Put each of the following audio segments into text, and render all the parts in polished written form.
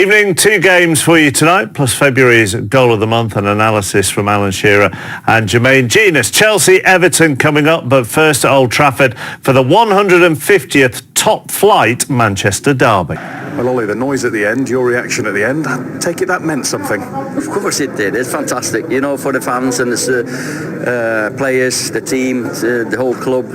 Evening, 2 games for you tonight, plus February's goal of the month and analysis from Alan Shearer and Jermaine Genius. Chelsea, Everton coming up, but first at Old Trafford for the 150th top flight Manchester derby. Well, Ollie, the noise at the end, your reaction at the end, I take it that meant something. Of course it did. It's fantastic, you know, for the fans and the players, the team, the whole club,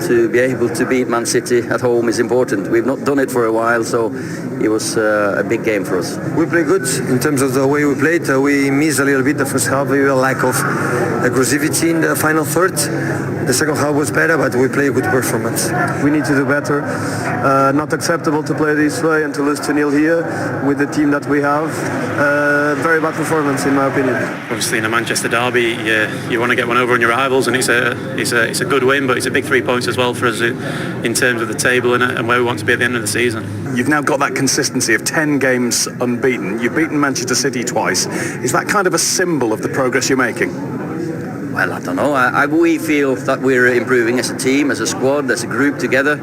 to be able to beat Man City at home is important. We've not done it for a while, so it was a big game for us. We played good in terms of the way we played. We missed a little bit the first half. We had a lack of aggressivity in the final third. The second half was better, but we played a good performance. We need to do better. Not acceptable to play this way and to lose 2-0 here with the team that we have. Very bad performance, in my opinion. Obviously, in a Manchester derby, you want to get one over on your rivals, and it's a good win, but it's a big 3 points as well for us in terms of the table and where we want to be at the end of the season. You've now got that consistency of 10 games unbeaten. You've beaten Manchester City twice. Is that kind of a symbol of the progress you're making? Well, I don't know. We feel that we're improving as a team, as a squad, as a group together.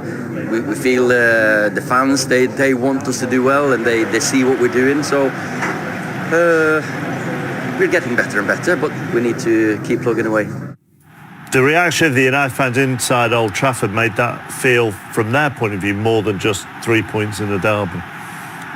We feel the fans, they want us to do well, and they see what we're doing. So we're getting better and better, but we need to keep plugging away. The reaction of the United fans inside Old Trafford made that feel, from their point of view, more than just 3 points in the derby.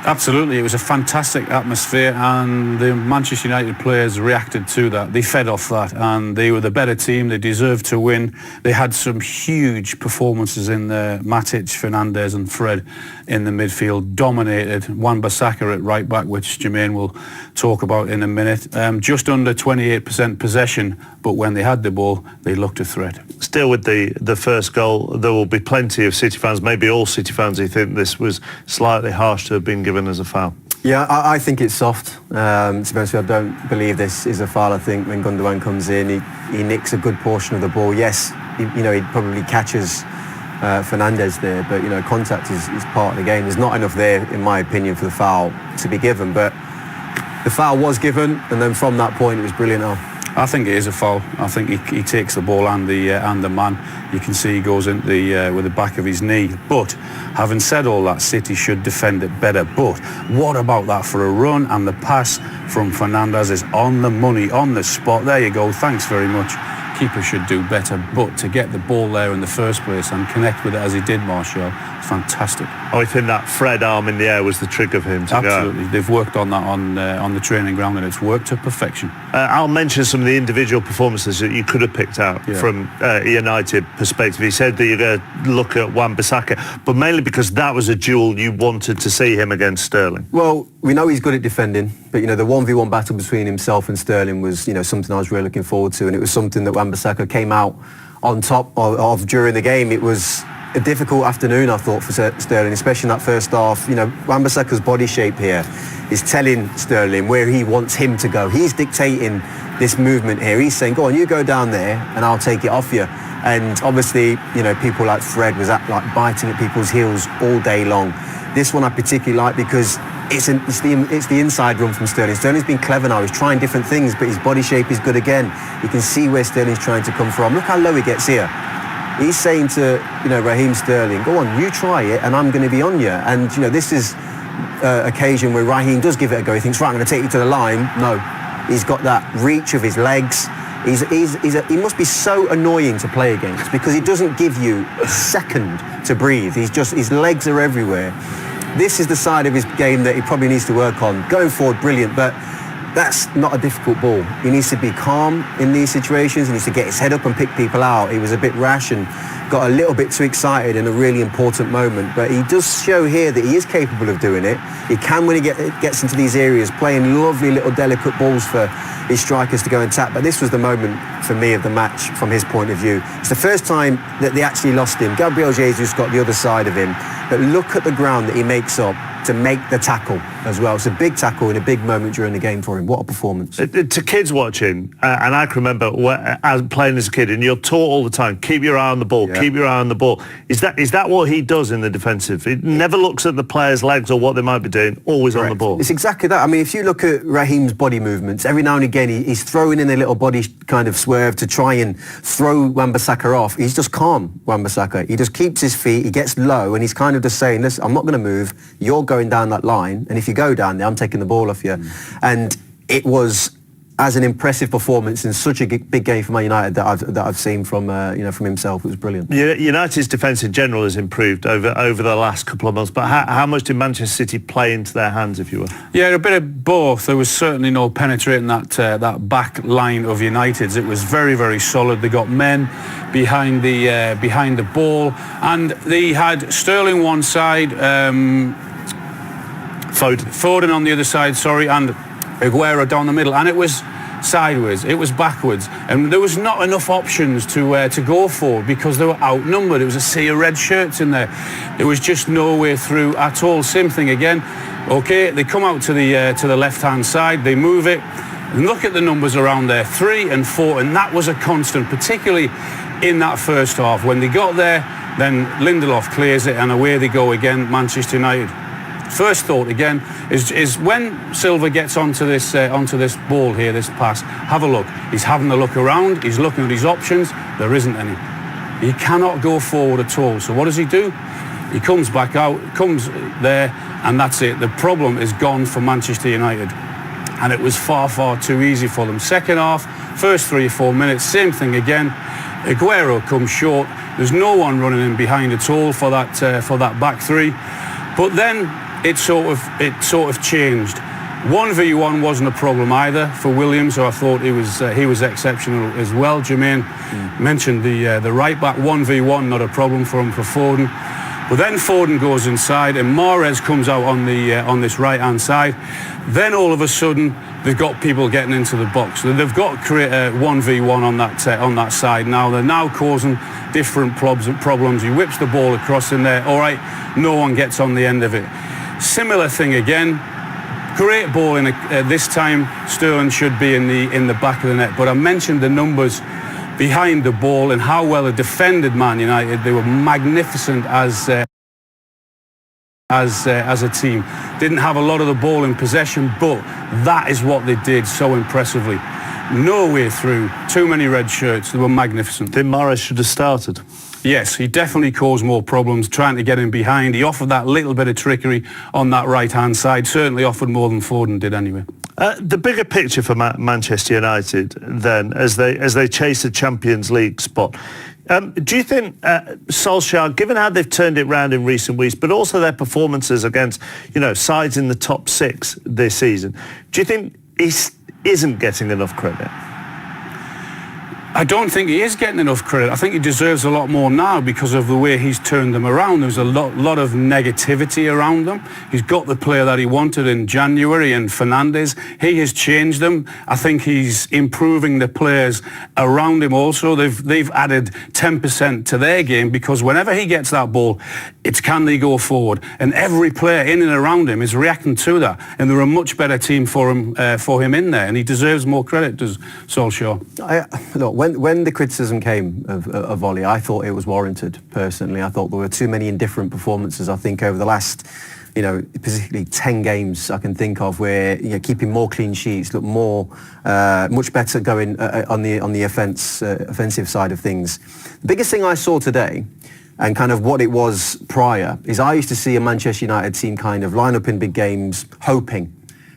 Absolutely, it was a fantastic atmosphere, and the Manchester United players reacted to that. They fed off that, and they were the better team. They deserved to win. They had some huge performances in the Matic, Fernandes and Fred in the midfield, dominated. Wan-Bissaka at right back, which Jermaine will talk about in a minute. Just under 28% possession, but when they had the ball, they looked a threat. Still with the first goal, there will be plenty of City fans, maybe all City fans, who think this was slightly harsh to have been given as a foul. Yeah, I think it's soft. To be honest with you, I don't believe this is a foul. I think when Gundogan comes in, he nicks a good portion of the ball. Yes, he probably catches Fernandes there, but contact is part of the game. There's not enough there, in my opinion, for the foul to be given. But the foul was given, and then from that point, it was brilliant. I think it is a foul. I think he takes the ball and the man. You can see he goes in with the back of his knee. But having said all that, City should defend it better. But what about that for a run, and the pass from Fernandes is on the money, on the spot. There you go. Thanks very much. Keeper should do better, but to get the ball there in the first place and connect with it as he did, Martial, fantastic. I think that Fred arm in the air was the trick of him to Absolutely. go. They've worked on that on the training ground, and it's worked to perfection. I'll mention some of the individual performances that you could have picked out from a United perspective. He said that you're going to look at Wan-Bissaka, but mainly because that was a duel you wanted to see him against Sterling. Well, we know he's good at defending, but the 1v1 battle between himself and Sterling was something I was really looking forward to, and it was something that Wan-Bissaka came out on top of during the game. It was a difficult afternoon, I thought, for Sterling, especially in that first half. Wan-Bissaka's body shape here is telling Sterling where he wants him to go. He's dictating this movement here. He's saying, go on, you go down there and I'll take it off you. And obviously, people like Fred was biting at people's heels all day long. This one I particularly like because it's the inside run from Sterling. Sterling's been clever now. He's trying different things, but his body shape is good again. You can see where Sterling's trying to come from. Look how low he gets here. He's saying to Raheem Sterling, go on, you try it, and I'm going to be on you. And this is occasion where Raheem does give it a go. He thinks, right, I'm going to take you to the line. No, he's got that reach of his legs. He must be so annoying to play against because he doesn't give you a second to breathe. His legs are everywhere. This is the side of his game that he probably needs to work on. Going forward, brilliant, but that's not a difficult ball. He needs to be calm in these situations. He needs to get his head up and pick people out. He was a bit rash and got a little bit too excited in a really important moment, but he does show here that he is capable of doing it. He can, when he gets into these areas, playing lovely little delicate balls for his strikers to go and tap. But this was the moment for me of the match from his point of view. It's the first time that they actually lost him. Gabriel Jesus got the other side of him, but look at the ground that he makes up to make the tackle as well. It's a big tackle in a big moment during the game for him. What a performance. To kids watching, and I can remember playing as a kid, and you're taught all the time, keep your eye on the ball, keep your eye on the ball. Is that what he does in the defensive? He never looks at the player's legs or what they might be doing, always Correct. On the ball. It's exactly that. I mean, if you look at Raheem's body movements, every now and again he's throwing in a little body kind of swerve to try and throw Wan-Bissaka off. He's just calm, Wan-Bissaka. He just keeps his feet, he gets low, and he's kind of just saying, listen, I'm not going to move, you're going down that line, and if you go down there, I'm taking the ball off you. And it was as an impressive performance in such a big game for Man United that I've seen from from himself. It was brilliant. United's defence in general has improved over the last couple of months, but how much did Manchester City play into their hands, if you will? Yeah, a bit of both. There was certainly no penetrating that back line of United's. It was very, very solid. They got men behind the ball, and they had Sterling one side, Foden on the other side, and Aguero down the middle, and it was sideways, it was backwards, and there was not enough options to go for because they were outnumbered. It was a sea of red shirts in there. There was just no way through at all. Same thing again. Okay, they come out to the left-hand side, they move it, and look at the numbers around there, 3 and 4, and that was a constant, particularly in that first half. When they got there, then Lindelof clears it, and away they go again, Manchester United. First thought again is when Silva gets onto this ball here, this pass, have a look. He's having a look around, he's looking at his options, there isn't any. He cannot go forward at all. So what does he do? He comes back out, comes there, and that's it. The problem is gone for Manchester United. And it was far, far too easy for them. Second half, first 3 or 4 minutes, same thing again. Aguero comes short. There's no one running in behind at all for that back three. But then it sort of changed. 1v1 wasn't a problem either for Williams, so I thought he was exceptional as well. Jermaine mentioned the right back. 1v1, not a problem for him, for Foden. But then Foden goes inside and Mahrez comes out on this right hand side. Then all of a sudden they've got people getting into the box. They've got to create a 1v1 on that side now. They're now causing different problems. He whips the ball across in there. All right, no one gets on the end of it. Similar thing again. Great ball this time. Sterling should be in the back of the net. But I mentioned the numbers behind the ball and how well it defended Man United. They were magnificent as a team. Didn't have a lot of the ball in possession, but that is what they did so impressively. No way through. Too many red shirts. They were magnificent. Think Mahrez should have started? Yes, he definitely caused more problems trying to get in behind. He offered that little bit of trickery on that right-hand side. Certainly offered more than Foden did anyway. The bigger picture for Manchester United then, as they chase a Champions League spot, do you think Solskjaer, given how they've turned it round in recent weeks, but also their performances against sides in the top 6 this season, do you think he isn't getting enough credit? I don't think he is getting enough credit. I think he deserves a lot more now because of the way he's turned them around. There's a lot of negativity around them. He's got the player that he wanted in January in Fernandes. He has changed them. I think he's improving the players around him also. They've added 10% to their game because whenever he gets that ball, it's can they go forward? And every player in and around him is reacting to that. And they're a much better team for him in there. And he deserves more credit, does Solskjaer. Look, when the criticism came of Ollie, I thought it was warranted, personally. I thought there were too many indifferent performances, I think, over the last, particularly 10 games I can think of where, keeping more clean sheets, look more, much better going on the offensive side of things. The biggest thing I saw today, and kind of what it was prior, is I used to see a Manchester United team kind of line up in big games, hoping.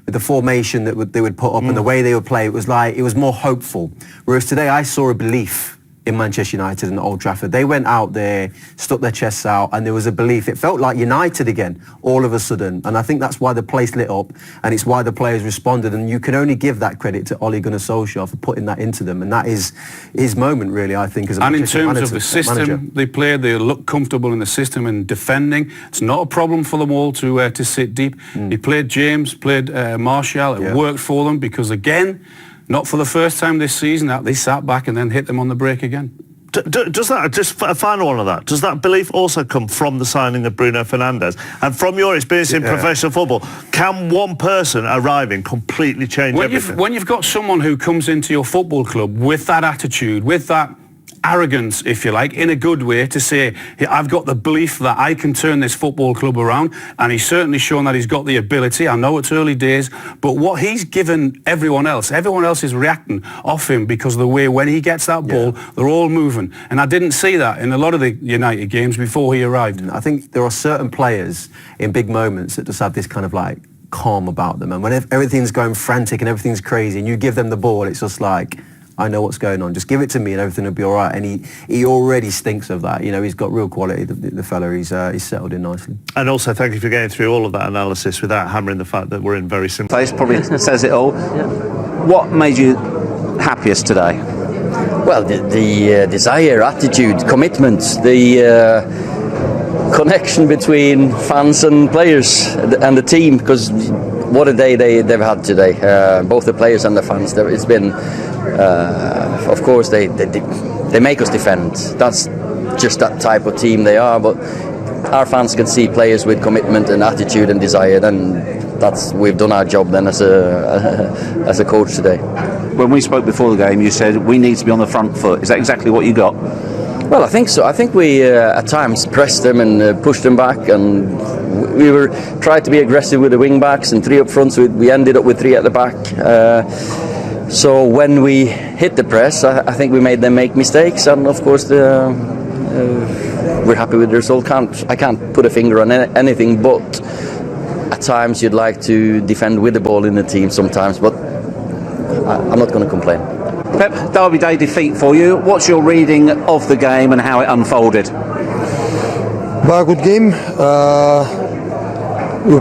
The formation that they would put up and the way they would play, it was more hopeful. Whereas today I saw a belief in Manchester United and Old Trafford. They went out there, stuck their chests out, and there was a belief. It felt like United again, all of a sudden. And I think that's why the place lit up, and it's why the players responded. And you can only give that credit to Ole Gunnar Solskjaer for putting that into them. And that is his moment, really, I think, as a Manchester manager. And in terms of the system they played, they looked comfortable in the system and defending. It's not a problem for them all to sit deep. He played James, played Martial. It worked for them because, again, not for the first time this season, they sat back and then hit them on the break again. Does that, just a final one of that, does that belief also come from the signing of Bruno Fernandes? And from your experience in professional football, can one person arriving completely change everything? When you've got someone who comes into your football club with that attitude, with that arrogance, if you like, in a good way, to say, I've got the belief that I can turn this football club around, and he's certainly shown that he's got the ability. I know it's early days, but what he's given everyone else is reacting off him because of the way when he gets that ball, they're all moving. And I didn't see that in a lot of the United games before he arrived. I think there are certain players in big moments that just have this kind of like calm about them. And when everything's going frantic and everything's crazy and you give them the ball, it's just like, I know what's going on. Just give it to me and everything will be all right. And he already stinks of that. You know, he's got real quality, the fella. He's settled in nicely. And also, thank you for getting through all of that analysis without hammering the fact that we're in very simple... Place probably says it all. What made you happiest today? Well, the desire, attitude, commitment, the connection between fans and players and the team, because what a day they've had today, both the players and the fans. It's been, of course, they make us defend. That's just that type of team they are, but our fans can see players with commitment and attitude and desire, and we've done our job then as a coach today. When we spoke before the game, you said we need to be on the front foot. Is that exactly what you got? Well, I think so. I think we at times pressed them and pushed them back, and we were tried to be aggressive with the wing backs and 3 up front. So we ended up with 3 at the back. So when we hit the press, I think we made them make mistakes, and of course we're happy with the result. I can't put a finger on anything, but at times you'd like to defend with the ball in the team sometimes, but I'm not going to complain. Pep, Derby Day defeat for you. What's your reading of the game and how it unfolded? Well, good game. We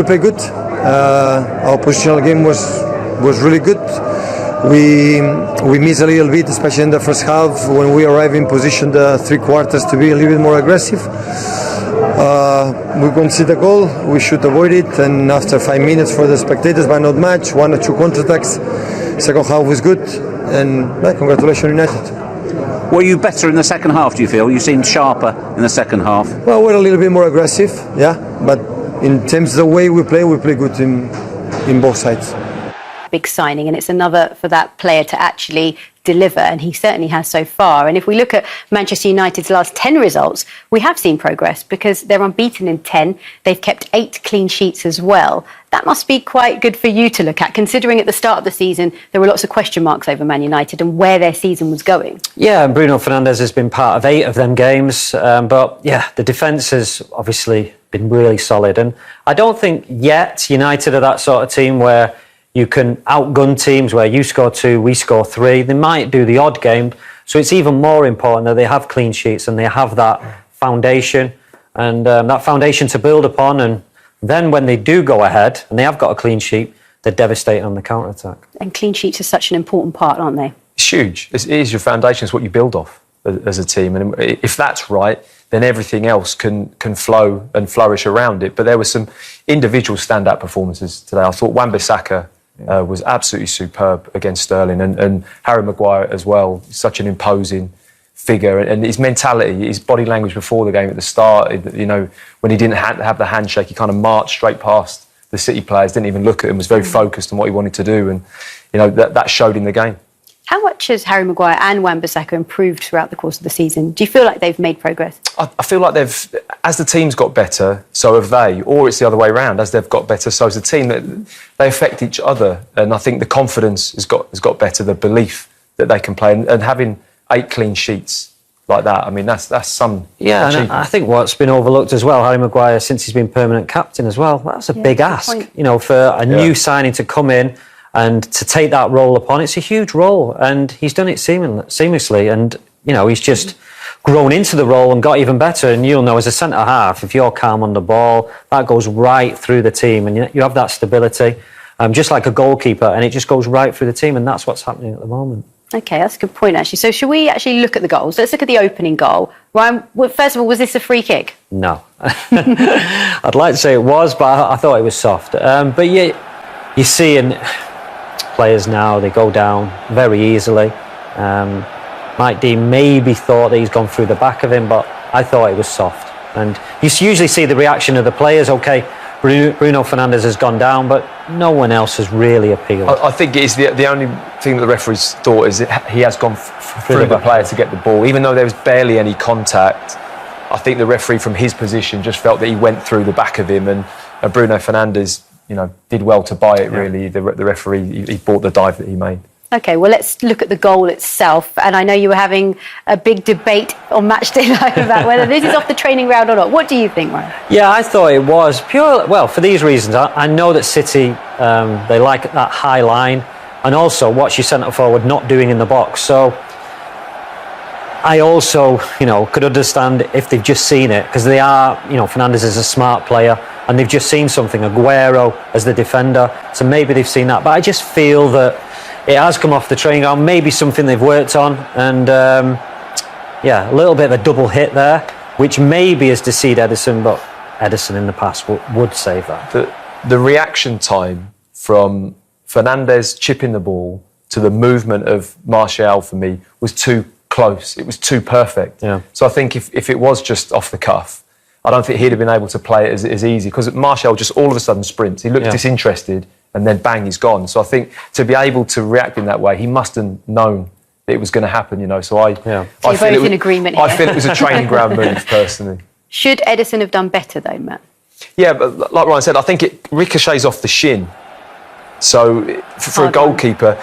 play good. Our positional game was really good. We missed a little bit, especially in the first half when we arrived in position the 3 quarters to be a little bit more aggressive. We concede a goal, we should avoid it, and after 5 minutes for the spectators, but not much, 1 or 2 counterattacks. Second half was good, and congratulations United. Were you better in the second half, do you feel? You seemed sharper in the second half. Well, we're a little bit more aggressive, yeah, but in terms of the way we play good in both sides. Big signing, and it's another for that player to actually deliver, and he certainly has so far. And if we look at Manchester United's last 10 results, we have seen progress because they're unbeaten in 10. They've kept 8 clean sheets as well. That must be quite good for you to look at, considering at the start of the season there were lots of question marks over Man United and where their season was going. Yeah, and Bruno Fernandes has been part of 8 of them games, but yeah, the defence has obviously been really solid, and I don't think yet United are that sort of team where you can outgun teams where you score 2, we score 3. They might do the odd game. So it's even more important that they have clean sheets and they have that foundation and that foundation to build upon. And then when they do go ahead and they have got a clean sheet, they're devastating on the counter-attack. And clean sheets are such an important part, aren't they? It's huge. It is your foundation. It's what you build off as a team. And if that's right, then everything else can flow and flourish around it. But there were some individual standout performances today. I thought Wan-Bissaka was absolutely superb against Sterling, and Harry Maguire as well. Such an imposing figure, and his mentality, his body language before the game at the start. You know, when he didn't have the handshake, he kind of marched straight past the City players, didn't even look at him, was very focused on what he wanted to do, and you know that showed in the game. How much has Harry Maguire and Wan-Bissaka improved throughout the course of the season? Do you feel like they've made progress? I feel like they've, as the team's got better, so have they, or it's the other way around. As they've got better, so has the team. That they affect each other, and I think the confidence has got better, the belief that they can play, and having 8 clean sheets like that. I mean, that's some achievement. And I think what's been overlooked as well, Harry Maguire, since he's been permanent captain as well, that's a big ask. You know, for a new signing to come in and to take that role upon, it's a huge role, and he's done it seamlessly, and you know he's just grown into the role and got even better. And you'll know, as a centre half, if you're calm on the ball, that goes right through the team, and you have that stability, just like a goalkeeper, and it just goes right through the team, and that's what's happening at the moment. Okay, that's a good point, actually. So should we actually look at the goals? Let's look at the opening goal. Ryan, first of all, was this a free kick? No. I'd like to say it was, but I thought it was soft. But yeah, you see in players now, they go down very easily. Mike Dean maybe thought that he's gone through the back of him, but I thought it was soft. And you usually see the reaction of the players. Okay, Bruno Fernandes has gone down, but no one else has really appealed. I think it is the only thing that the referee's thought is that he has gone through the player to get the ball. Even though there was barely any contact, I think the referee from his position just felt that he went through the back of him, and Bruno Fernandes, you know, did well to buy it, really. The referee, he bought the dive that he made. Okay, well, let's look at the goal itself. And I know you were having a big debate on match day night about whether this is off the training ground or not. What do you think, Ryan? Yeah, I thought it was pure. Well, for these reasons, I know that City, they like that high line, and also what's your centre forward not doing in the box. So I also, could understand if they've just seen it, because they are, Fernandes is a smart player, and they've just seen something. Aguero as the defender, so maybe they've seen that. But I just feel that it has come off the training ground, maybe something they've worked on, and a little bit of a double hit there, which maybe has deceived Ederson, but Ederson in the past would save that. The reaction time from Fernandes chipping the ball to the movement of Martial for me was too close. It was too perfect. Yeah. So I think if it was just off the cuff, I don't think he'd have been able to play it as easy, because Martial just all of a sudden sprints. He looked disinterested, and then bang, he's gone. So I think to be able to react in that way, he must have known that it was going to happen, So I you're both in agreement here. I feel it was a training ground move, personally. Should Ederson have done better, though, Matt? Yeah, but like Ryan said, I think it ricochets off the shin. So for a goalkeeper,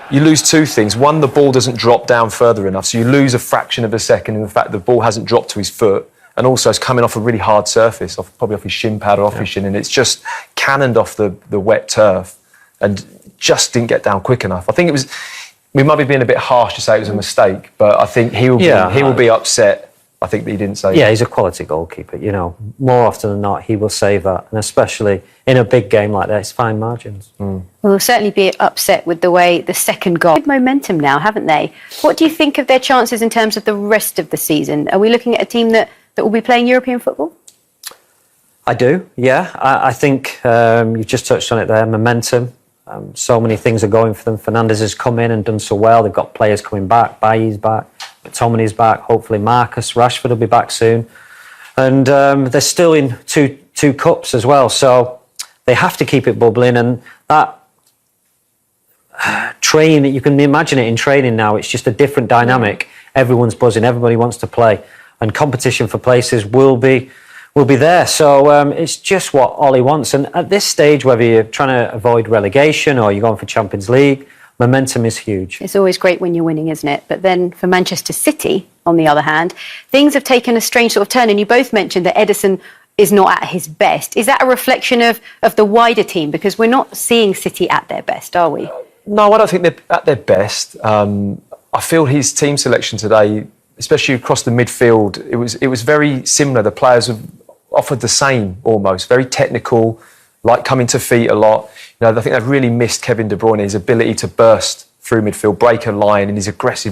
you lose two things. One, the ball doesn't drop down further enough, so you lose a fraction of a second in the fact the ball hasn't dropped to his foot, and also it's coming off a really hard surface, probably off his shin pad or off his shin, and it's just cannoned off the wet turf and just didn't get down quick enough. I think we might be being a bit harsh to say it was a mistake, but I think he will be upset. I think that he didn't save it. Yeah, he's a quality goalkeeper, More often than not, he will save that. And especially in a big game like that, it's fine margins. Well, they'll certainly be upset with the way the second goal. Good momentum now, haven't they? What do you think of their chances in terms of the rest of the season? Are we looking at a team that will be playing European football? I do, yeah. I think you've just touched on it there, momentum. So many things are going for them. Fernandes has come in and done so well. They've got players coming back. Bailly's back. McTominay's back. Hopefully Marcus Rashford will be back soon. And they're still in two cups as well. So they have to keep it bubbling. And that training, you can imagine it in training now. It's just a different dynamic. Everyone's buzzing. Everybody wants to play. And competition for places will be there. So it's just what Ollie wants. And at this stage, whether you're trying to avoid relegation or you're going for Champions League, momentum is huge. It's always great when you're winning, isn't it? But then for Manchester City, on the other hand, things have taken a strange sort of turn. And you both mentioned that Ederson is not at his best. Is that a reflection of the wider team? Because we're not seeing City at their best, are we? No, I don't think they're at their best. I feel his team selection today, especially across the midfield, it was very similar. The players have offered the same almost, very technical, like coming to feet a lot. I think they've really missed Kevin De Bruyne, his ability to burst through midfield, break a line, and his aggressive